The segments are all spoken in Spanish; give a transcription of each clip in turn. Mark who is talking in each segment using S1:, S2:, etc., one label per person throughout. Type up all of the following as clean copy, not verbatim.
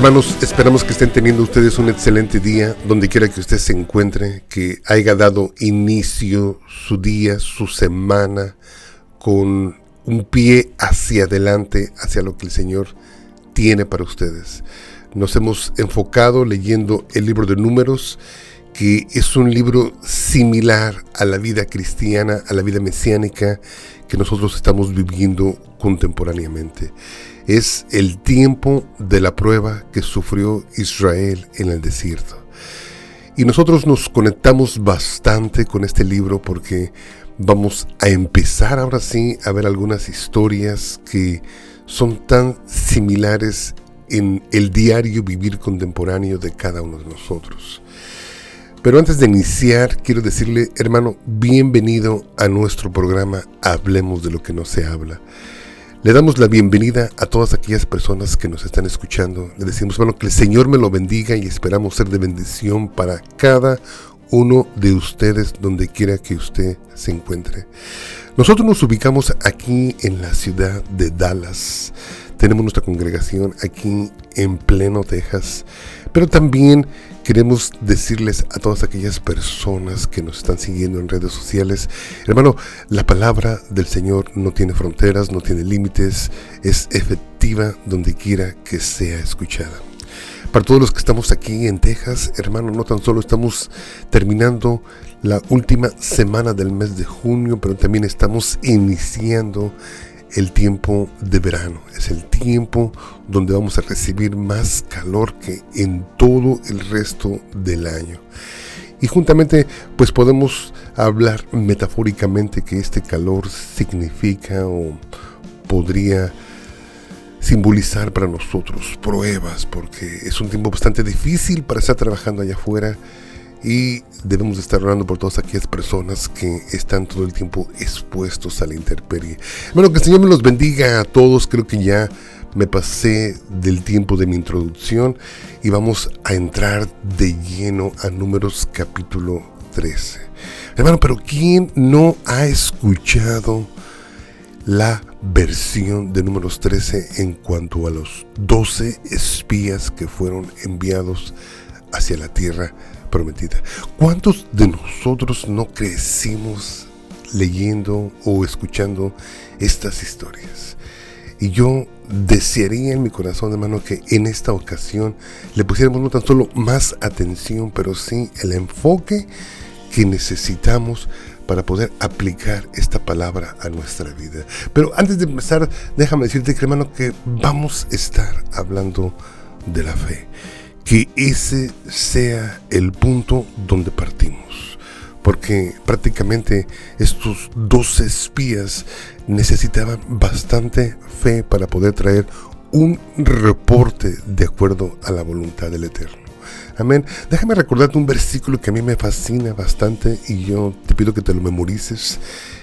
S1: Hermanos, esperamos que estén teniendo ustedes un excelente día, donde quiera que usted se encuentre, que haya dado inicio su día, su semana, con un pie hacia adelante, hacia lo que el Señor tiene para ustedes. Nos hemos enfocado leyendo el libro de Números, que es un libro similar a la vida cristiana, a la vida mesiánica que nosotros estamos viviendo contemporáneamente. Es el tiempo de la prueba que sufrió Israel en el desierto. Y nosotros nos conectamos bastante con este libro porque vamos a empezar ahora sí a ver algunas historias que son tan similares en el diario vivir contemporáneo de cada uno de nosotros. Pero antes de iniciar, quiero decirle, hermano, bienvenido a nuestro programa Hablemos de lo que no se habla. Le damos la bienvenida a todas aquellas personas que nos están escuchando. Le decimos, hermano, que el Señor me lo bendiga y esperamos ser de bendición para cada uno de ustedes donde quiera que usted se encuentre. Nosotros nos ubicamos aquí en la ciudad de Dallas. Tenemos nuestra congregación aquí en pleno Texas, pero también queremos decirles a todas aquellas personas que nos están siguiendo en redes sociales, hermano, la palabra del Señor no tiene fronteras, no tiene límites, es efectiva donde quiera que sea escuchada. Para todos los que estamos aquí en Texas, hermano, no tan solo estamos terminando la última semana del mes de junio, pero también estamos iniciando el tiempo de verano. Es el tiempo donde vamos a recibir más calor que en todo el resto del año. Y juntamente pues podemos hablar metafóricamente que este calor significa o podría simbolizar para nosotros pruebas, porque es un tiempo bastante difícil para estar trabajando allá afuera. Y debemos estar orando por todas aquellas personas que están todo el tiempo expuestos a la intemperie. Bueno, que el Señor me los bendiga a todos. Creo que ya me pasé del tiempo de mi introducción y vamos a entrar de lleno a Números capítulo 13. Hermano, pero ¿quién no ha escuchado la versión de Números 13 en cuanto a los 12 espías que fueron enviados hacia la tierra prometida? ¿Cuántos de nosotros no crecimos leyendo o escuchando estas historias? Y yo desearía en mi corazón, hermano, que en esta ocasión le pusiéramos no tan solo más atención, pero sí el enfoque que necesitamos para poder aplicar esta palabra a nuestra vida. Pero antes de empezar, déjame decirte, que, hermano, que vamos a estar hablando de la fe. Que ese sea el punto donde partimos, porque prácticamente estos 12 espías necesitaban bastante fe para poder traer un reporte de acuerdo a la voluntad del Eterno. Amén. Déjame recordarte un versículo que a mí me fascina bastante y yo te pido que te lo memorices.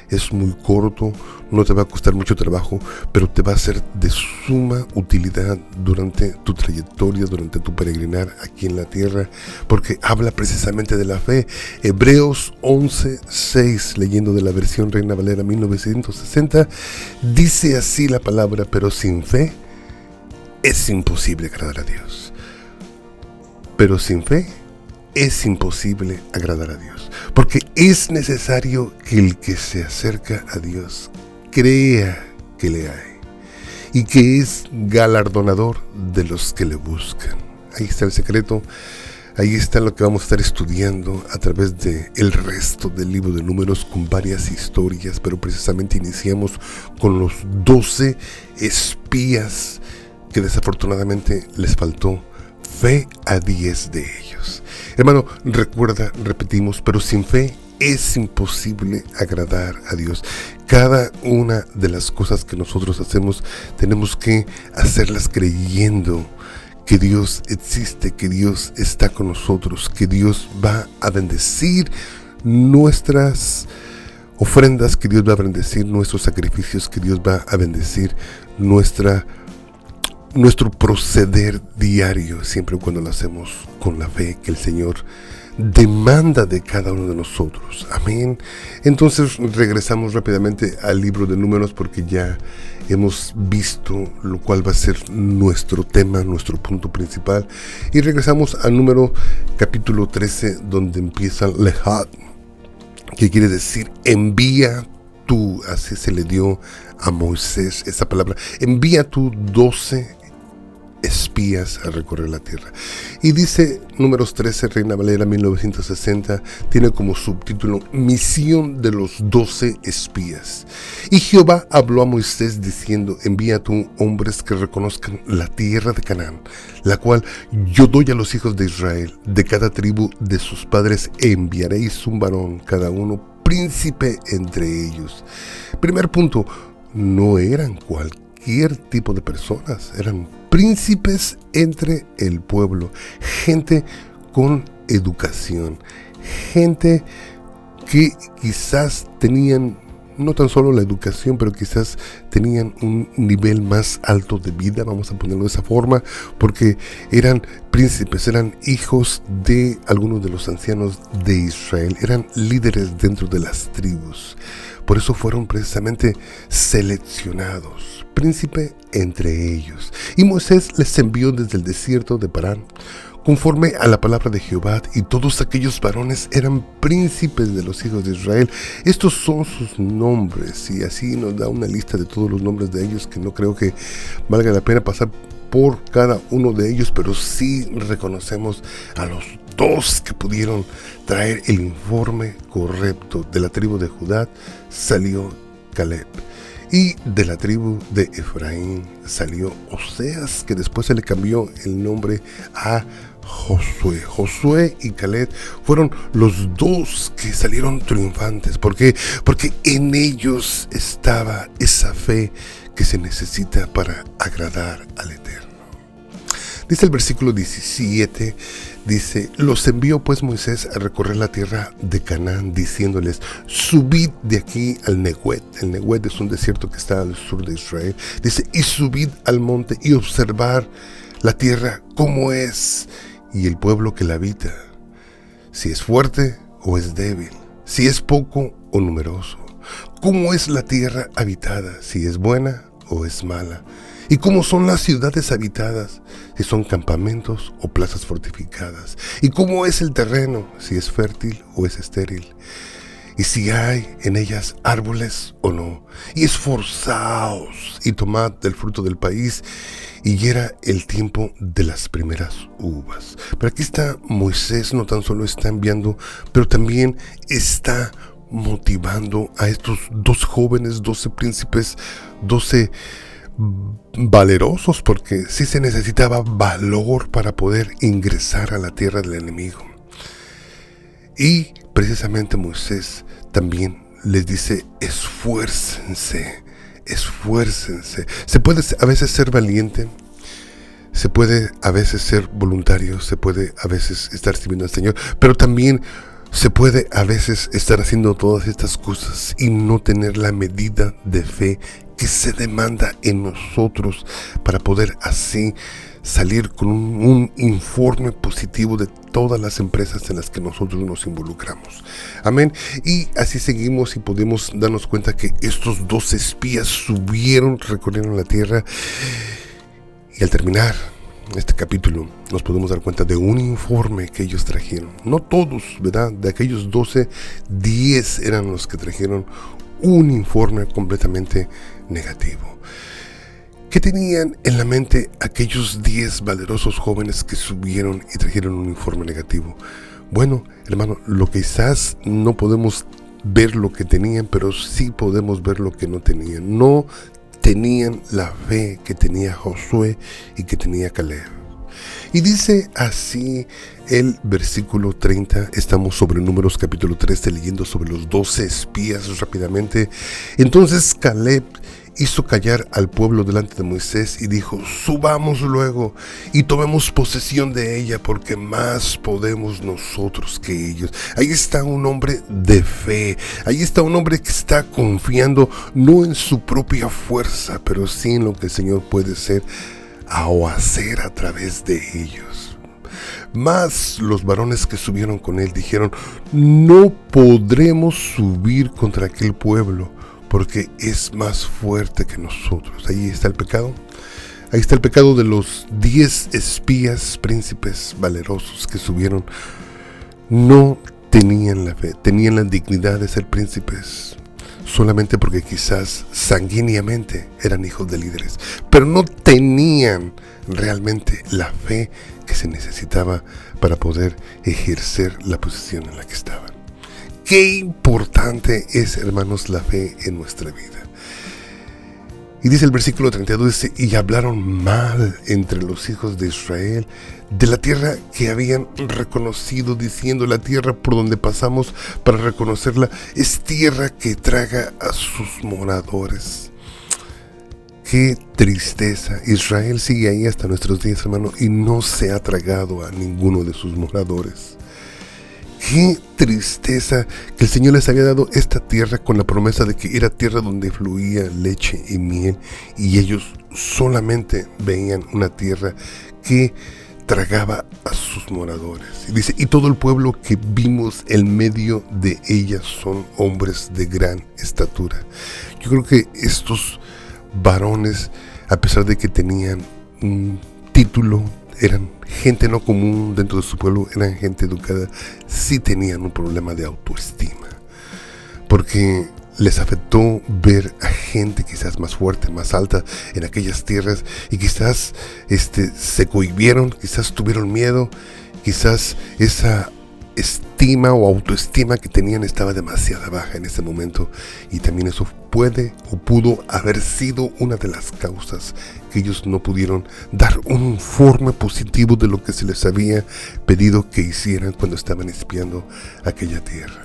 S1: Es muy corto, no te va a costar mucho trabajo, pero te va a ser de suma utilidad durante tu trayectoria, durante tu peregrinar aquí en la tierra, porque habla precisamente de la fe. Hebreos 11:6, leyendo de la versión Reina Valera 1960, dice así la palabra: pero sin fe es imposible agradar a Dios. Pero sin fe es imposible agradar a Dios, porque es necesario que el que se acerca a Dios crea que le hay y que es galardonador de los que le buscan. Ahí está el secreto, ahí está lo que vamos a estar estudiando a través del resto del libro de Números, con varias historias, pero precisamente iniciamos con los 12 espías que desafortunadamente les faltó fe a 10 de ellos. Hermano, recuerda, repetimos, pero sin fe es imposible agradar a Dios. Cada una de las cosas que nosotros hacemos tenemos que hacerlas creyendo que Dios existe, que Dios está con nosotros, que Dios va a bendecir nuestras ofrendas, que Dios va a bendecir nuestros sacrificios, que Dios va a bendecir nuestra nuestro proceder diario, siempre y cuando lo hacemos con la fe que el Señor demanda de cada uno de nosotros. Amén. Entonces regresamos rápidamente al libro de Números, porque ya hemos visto lo cual va a ser nuestro tema, nuestro punto principal, y regresamos al Número capítulo 13, donde empieza Lehad, que quiere decir envía tú. Así se le dio a Moisés esa palabra: envía tú 12 espías a recorrer la tierra. Y dice Números 13, Reina Valera 1960, tiene como subtítulo Misión de los 12 espías. Y Jehová habló a Moisés diciendo: envía tú hombres que reconozcan la tierra de Canaán, la cual yo doy a los hijos de Israel. De cada tribu de sus padres enviaréis un varón, cada uno príncipe entre ellos. Primer punto: no eran cualquier tipo de personas, eran príncipes entre el pueblo, gente con educación, gente que quizás tenían no tan solo la educación, pero quizás tenían un nivel más alto de vida, vamos a ponerlo de esa forma, porque eran príncipes, eran hijos de algunos de los ancianos de Israel, eran líderes dentro de las tribus. Por eso fueron precisamente seleccionados, príncipe entre ellos. Y Moisés les envió desde el desierto de Parán, conforme a la palabra de Jehová, y todos aquellos varones eran príncipes de los hijos de Israel. Estos son sus nombres, y así nos da una lista de todos los nombres de ellos, que no creo que valga la pena pasar por cada uno de ellos, pero sí reconocemos a los dos que pudieron traer el informe correcto. De la tribu de Judá salió Caleb, y de la tribu de Efraín salió Oseas, que después se le cambió el nombre a Josué. Josué y Caleb fueron los dos que salieron triunfantes. ¿Por qué? Porque en ellos estaba esa fe que se necesita para agradar al Eterno. Dice el versículo 17, dice: los envió pues Moisés a recorrer la tierra de Canaán, diciéndoles: subid de aquí al Neguet. El Neguet es un desierto que está al sur de Israel. Dice: y subid al monte y observar la tierra cómo es, y el pueblo que la habita, si es fuerte o es débil, si es poco o numeroso, cómo es la tierra habitada, si es buena o es mala, y cómo son las ciudades habitadas, si son campamentos o plazas fortificadas, y cómo es el terreno, si es fértil o es estéril, y si hay en ellas árboles o no. Y esforzaos y tomad del fruto del país, y ya era el tiempo de las primeras uvas. Pero aquí está Moisés, no tan solo está enviando, pero también está motivando a estos 2 jóvenes, 12 príncipes, 12 valerosos, porque sí se necesitaba valor para poder ingresar a la tierra del enemigo. Y precisamente Moisés también les dice: esfuércense, esfuércense. Se puede a veces ser valiente, se puede a veces ser voluntario, se puede a veces estar sirviendo al Señor, pero también se puede a veces estar haciendo todas estas cosas y no tener la medida de fe que se demanda en nosotros para poder así salir con un informe positivo de todas las empresas en las que nosotros nos involucramos. Amén. Y así seguimos y podemos darnos cuenta que estos 2 espías subieron, recorrieron la tierra, y al terminar este capítulo nos podemos dar cuenta de un informe que ellos trajeron. No todos, ¿verdad? De aquellos 12, 10 eran los que trajeron un informe completamente negativo. ¿Qué tenían en la mente aquellos 10 valerosos jóvenes que subieron y trajeron un informe negativo? Bueno, hermano, lo que quizás no podemos ver lo que tenían, pero sí podemos ver lo que no tenían. No tenían la fe que tenía Josué y que tenía Caleb. Y dice así el versículo 30, estamos sobre Números capítulo 13, leyendo sobre los 12 espías rápidamente. Entonces Caleb hizo callar al pueblo delante de Moisés y dijo: subamos luego y tomemos posesión de ella, porque más podemos nosotros que ellos. Ahí está un hombre de fe, ahí está un hombre que está confiando no en su propia fuerza, pero sí en lo que el Señor puede hacer a hacer a través de ellos. Mas los varones que subieron con él dijeron: no podremos subir contra aquel pueblo, porque es más fuerte que nosotros. Ahí está el pecado. Ahí está el pecado de los 10 espías, príncipes valerosos que subieron. No tenían la fe, tenían la dignidad de ser príncipes, solamente porque quizás sanguíneamente eran hijos de líderes, pero no tenían realmente la fe que se necesitaba para poder ejercer la posición en la que estaban. Qué importante es, hermanos, la fe en nuestra vida. Y dice el versículo 32, dice: y hablaron mal entre los hijos de Israel de la tierra que habían reconocido, diciendo: la tierra por donde pasamos para reconocerla es tierra que traga a sus moradores. Qué tristeza. Israel sigue ahí hasta nuestros días, hermano, y no se ha tragado a ninguno de sus moradores. Qué tristeza que el Señor les había dado esta tierra con la promesa de que era tierra donde fluía leche y miel, y ellos solamente veían una tierra que tragaba a sus moradores. Y dice: y todo el pueblo que vimos en medio de ella son hombres de gran estatura. Yo creo que estos varones, a pesar de que tenían un título, eran gente no común dentro de su pueblo, eran gente educada, sí tenían un problema de autoestima, porque les afectó ver a gente quizás más fuerte, más alta en aquellas tierras, y quizás se cohibieron, quizás tuvieron miedo, quizás esa estima o autoestima que tenían estaba demasiado baja en ese momento, y también eso puede o pudo haber sido una de las causas que ellos no pudieron dar un informe positivo de lo que se les había pedido que hicieran cuando estaban espiando aquella tierra.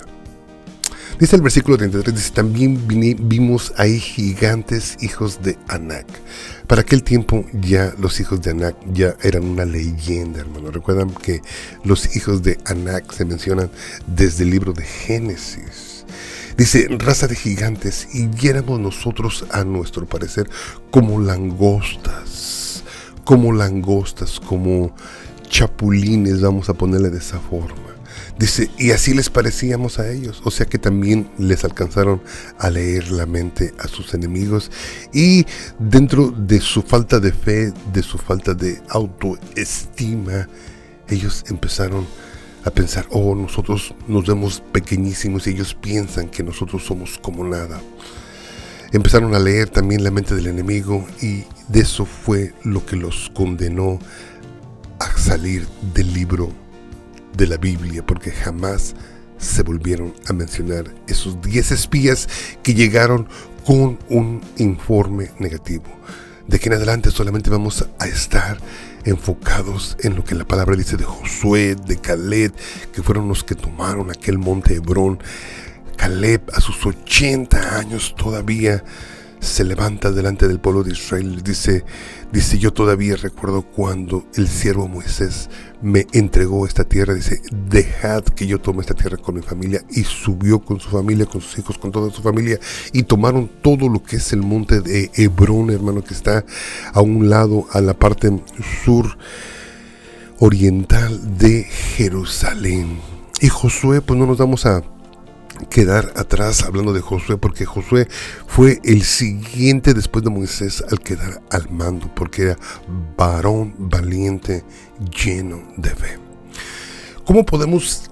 S1: Dice el versículo 33, dice: también vimos ahí gigantes, hijos de Anac. Para aquel tiempo ya los hijos de Anac ya eran una leyenda, hermano. Recuerdan que los hijos de Anac se mencionan desde el libro de Génesis. Dice: raza de gigantes, y éramos nosotros, a nuestro parecer, como langostas, como chapulines, vamos a ponerle de esa forma. Dice: y así les parecíamos a ellos. O sea que también les alcanzaron a leer la mente a sus enemigos, y dentro de su falta de fe, de su falta de autoestima, ellos empezaron a pensar: oh, nosotros nos vemos pequeñísimos, y ellos piensan que nosotros somos como nada. Empezaron a leer también la mente del enemigo, y de eso fue lo que los condenó a salir del libro de la Biblia, porque jamás se volvieron a mencionar esos 10 espías que llegaron con un informe negativo. De aquí en adelante solamente vamos a estar enfocados en lo que la palabra dice de Josué, de Caleb, que fueron los que tomaron aquel monte Hebrón. Caleb, a sus 80 años todavía, se levanta delante del pueblo de Israel. Dice: yo todavía recuerdo cuando el siervo Moisés me entregó esta tierra. Dice: dejad que yo tome esta tierra con mi familia. Y subió con su familia, con sus hijos, con toda su familia, y tomaron todo lo que es el monte de Hebrón, hermano, que está a un lado, a la parte sur oriental de Jerusalén. Y Josué, pues no nos vamos a quedar atrás hablando de Josué, porque Josué fue el siguiente después de Moisés al quedar al mando, porque era varón valiente, lleno de fe. ¿Cómo podemos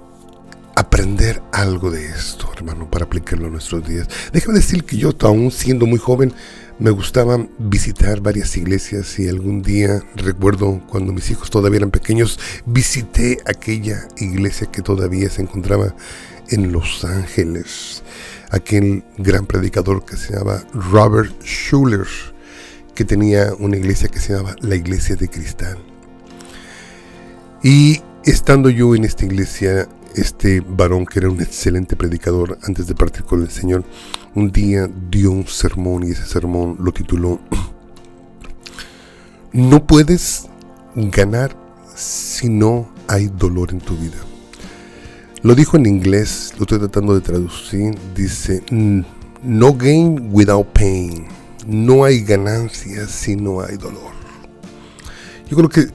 S1: aprender algo de esto, hermano, para aplicarlo a nuestros días? Déjame decir que yo, aún siendo muy joven, me gustaba visitar varias iglesias, y algún día, recuerdo cuando mis hijos todavía eran pequeños, visité aquella iglesia que todavía se encontraba en Los Ángeles, aquel gran predicador que se llama Robert Schuller, que tenía una iglesia que se llamaba la Iglesia de Cristal. Y estando yo en esta iglesia, este varón, que era un excelente predicador antes de partir con el Señor, un día dio un sermón, y ese sermón lo tituló: no puedes ganar si no hay dolor en tu vida. Lo dijo en inglés, lo estoy tratando de traducir. Dice: no gain without pain. No hay ganancias si no hay dolor. Yo creo que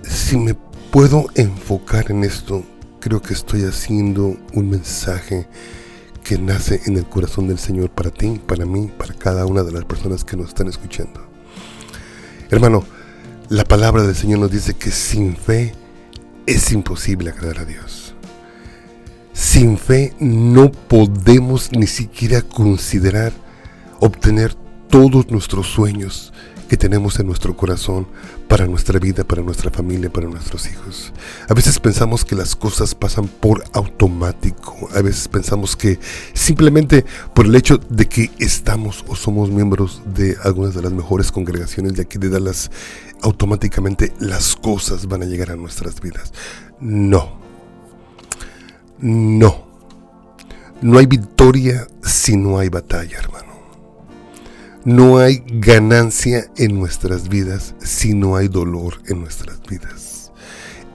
S1: si me puedo enfocar en esto, creo que estoy haciendo un mensaje que nace en el corazón del Señor para ti, para mí, para cada una de las personas que nos están escuchando. Hermano, la palabra del Señor nos dice que sin fe es imposible agradar a Dios. Sin fe no podemos ni siquiera considerar obtener todos nuestros sueños que tenemos en nuestro corazón para nuestra vida, para nuestra familia, para nuestros hijos. A veces pensamos que las cosas pasan por automático. A veces pensamos que simplemente por el hecho de que estamos o somos miembros de algunas de las mejores congregaciones de aquí de Dallas, automáticamente las cosas van a llegar a nuestras vidas. No hay victoria si no hay batalla, hermano. No hay ganancia en nuestras vidas si no hay dolor en nuestras vidas.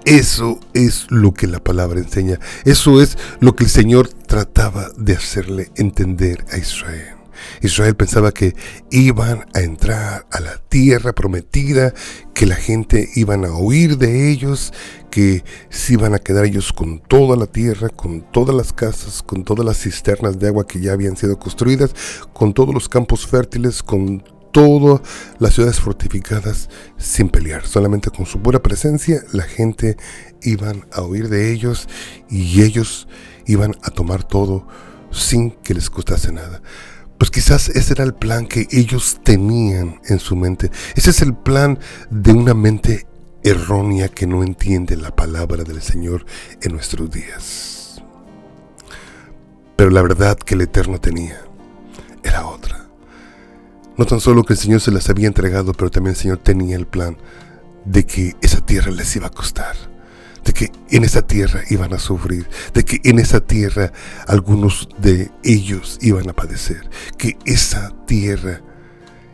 S1: Eso es lo que la palabra enseña. Eso es lo que el Señor trataba de hacerle entender a Israel. Israel pensaba que iban a entrar a la tierra prometida, que la gente iban a huir de ellos, que se iban a quedar ellos con toda la tierra, con todas las casas, con todas las cisternas de agua que ya habían sido construidas, con todos los campos fértiles, con todas las ciudades fortificadas, sin pelear. Solamente con su pura presencia la gente iban a huir de ellos y ellos iban a tomar todo sin que les costase nada. Pues quizás ese era el plan que ellos tenían en su mente. Ese es el plan de una mente errónea que no entiende la palabra del Señor en nuestros días. Pero la verdad que el Eterno tenía era otra. No tan solo que el Señor se las había entregado, pero también el Señor tenía el plan de que esa tierra les iba a costar, de que en esa tierra iban a sufrir, de que en esa tierra algunos de ellos iban a padecer, que esa tierra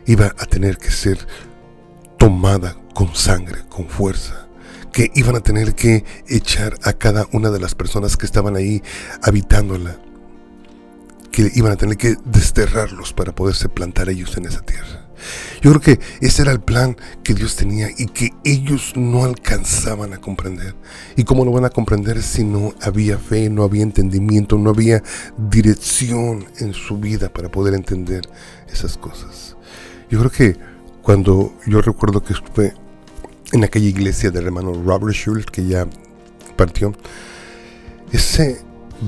S1: iba a tener que ser tomada con sangre, con fuerza, que iban a tener que echar a cada una de las personas que estaban ahí habitándola, que iban a tener que desterrarlos para poderse plantar ellos en esa tierra. Yo creo que ese era el plan que Dios tenía y que ellos no alcanzaban a comprender. ¿Y cómo lo van a comprender si no había fe, no había entendimiento, no había dirección en su vida para poder entender esas cosas? Yo creo que cuando yo recuerdo que estuve en aquella iglesia del hermano Robert Schultz, que ya partió, ese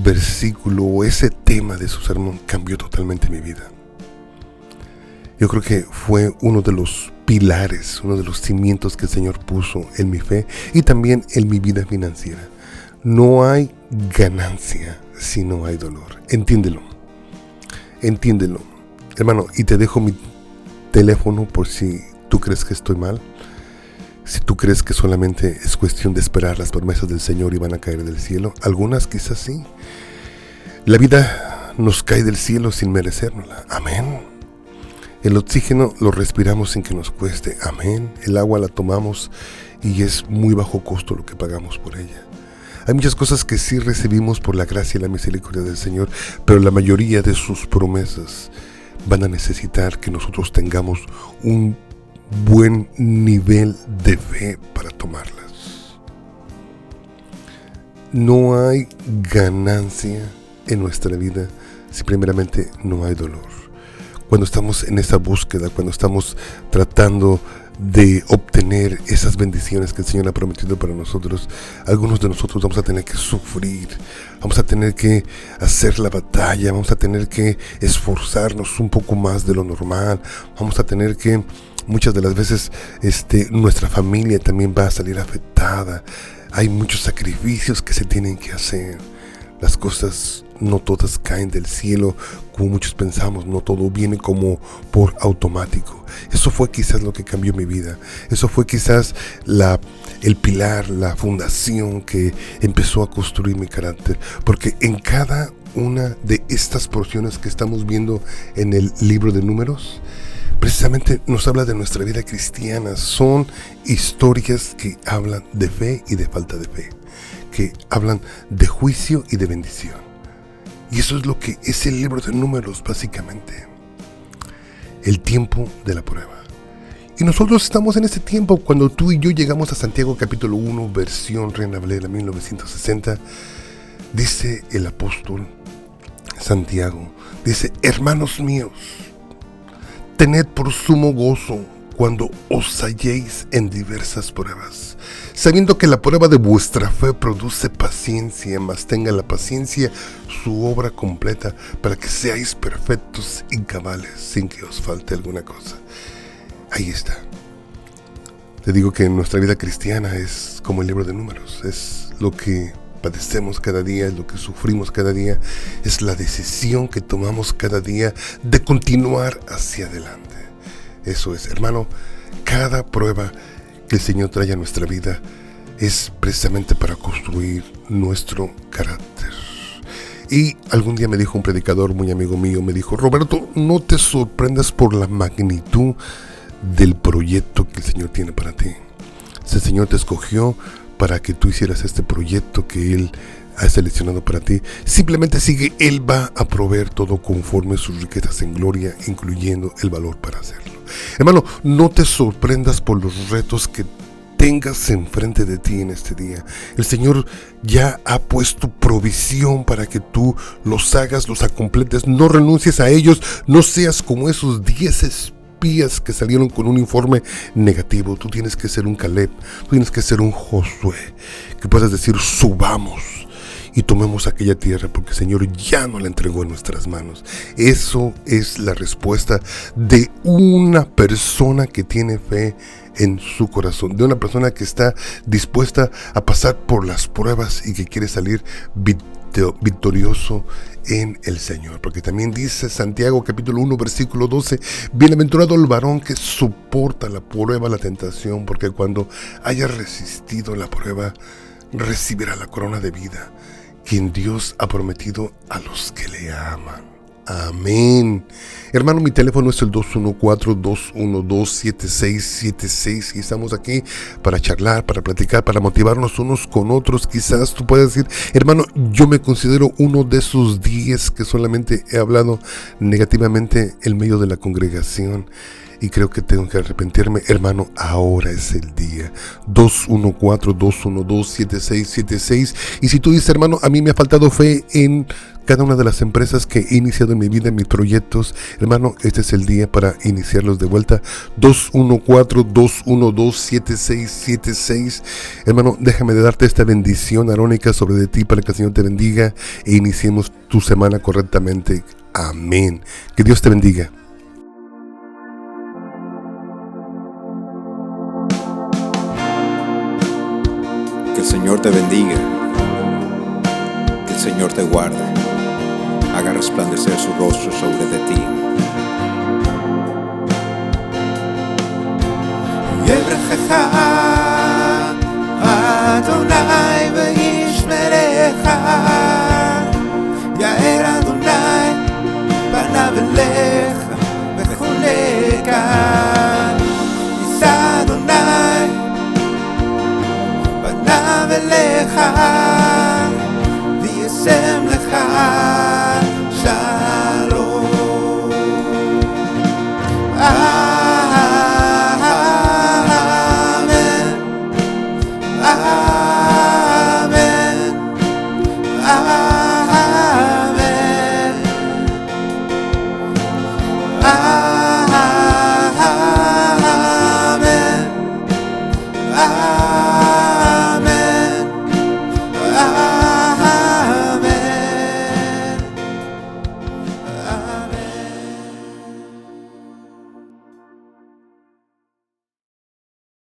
S1: versículo o ese tema de su sermón cambió totalmente mi vida. Yo creo que fue uno de los pilares, uno de los cimientos que el Señor puso en mi fe y también en mi vida financiera. No hay ganancia si no hay dolor. Entiéndelo. Hermano, y te dejo mi teléfono por si tú crees que estoy mal. Si tú crees que solamente es cuestión de esperar las promesas del Señor y van a caer del cielo. Algunas quizás sí. La vida nos cae del cielo sin merecérnosla. Amén. El oxígeno lo respiramos sin que nos cueste. Amén. El agua la tomamos y es muy bajo costo lo que pagamos por ella. Hay muchas cosas que sí recibimos por la gracia y la misericordia del Señor, pero la mayoría de sus promesas van a necesitar que nosotros tengamos un buen nivel de fe para tomarlas. No hay ganancia en nuestra vida si primeramente no hay dolor. Cuando estamos en esa búsqueda, cuando estamos tratando de obtener esas bendiciones que el Señor ha prometido para nosotros, algunos de nosotros vamos a tener que sufrir, vamos a tener que hacer la batalla, vamos a tener que esforzarnos un poco más de lo normal, vamos a tener que, muchas de las veces, nuestra familia también va a salir afectada. Hay muchos sacrificios que se tienen que hacer. Las cosas no todas caen del cielo como muchos pensamos, no todo viene como por automático. Eso fue quizás lo que cambió mi vida. Eso fue quizás el pilar, la fundación que empezó a construir mi carácter. Porque en cada una de estas porciones que estamos viendo en el libro de Números, precisamente nos habla de nuestra vida cristiana. Son historias que hablan de fe y de falta de fe, que hablan de juicio y de bendición. Y eso es lo que es el libro de Números, básicamente. El tiempo de la prueba. Y nosotros estamos en este tiempo cuando tú y yo llegamos a Santiago capítulo 1, versión Reina Valera 1960. Dice el apóstol Santiago, dice: hermanos míos, tened por sumo gozo cuando os halléis en diversas pruebas, sabiendo que la prueba de vuestra fe produce paciencia, mas tenga la paciencia su obra completa, para que seáis perfectos y cabales, sin que os falte alguna cosa. Ahí está. Te digo que nuestra vida cristiana es como el libro de Números, es lo que padecemos cada día, es lo que sufrimos cada día, es la decisión que tomamos cada día de continuar hacia adelante. Eso es, hermano, cada prueba que el Señor trae a nuestra vida es precisamente para construir nuestro carácter. Y algún día me dijo un predicador muy amigo mío, me dijo: Roberto, no te sorprendas por la magnitud del proyecto que el Señor tiene para ti. El Señor te escogió para que tú hicieras este proyecto que Él ha seleccionado para ti. Simplemente sigue, Él va a proveer todo conforme sus riquezas en gloria, incluyendo el valor para hacerlo. Hermano, no te sorprendas por los retos que tengas enfrente de ti en este día. El Señor ya ha puesto provisión para que tú los hagas, los completes. No renuncies a ellos, no seas como esos 10 espías que salieron con un informe negativo. Tú tienes que ser un Caleb, tú tienes que ser un Josué, que puedas decir: subamos y tomemos aquella tierra, porque el Señor ya nos la entregó en nuestras manos. Eso es la respuesta de una persona que tiene fe en su corazón, de una persona que está dispuesta a pasar por las pruebas y que quiere salir victorioso en el Señor. Porque también dice Santiago capítulo 1 versículo 12: bienaventurado el varón que soporta la prueba, la tentación, porque cuando haya resistido la prueba, recibirá la corona de vida, quien Dios ha prometido a los que le aman. Amén. Hermano, mi teléfono es el 214-212-7676 y estamos aquí para charlar, para platicar, para motivarnos unos con otros. Quizás tú puedas decir: hermano, yo me considero uno de esos 10 que solamente he hablado negativamente en medio de la congregación y creo que tengo que arrepentirme. Hermano, ahora es el día. 214-212-7676. Y si tú dices: hermano, a mí me ha faltado fe en cada una de las empresas que he iniciado en mi vida, en mis proyectos, hermano, este es el día para iniciarlos de vuelta. 214-212-7676. Hermano, déjame de darte esta bendición arónica sobre de ti para que el Señor te bendiga e iniciemos tu semana correctamente. Amén. Que Dios te bendiga.
S2: Que el Señor te bendiga, que el Señor te guarde, haga resplandecer su rostro sobre de ti. Yebrachecha Adonai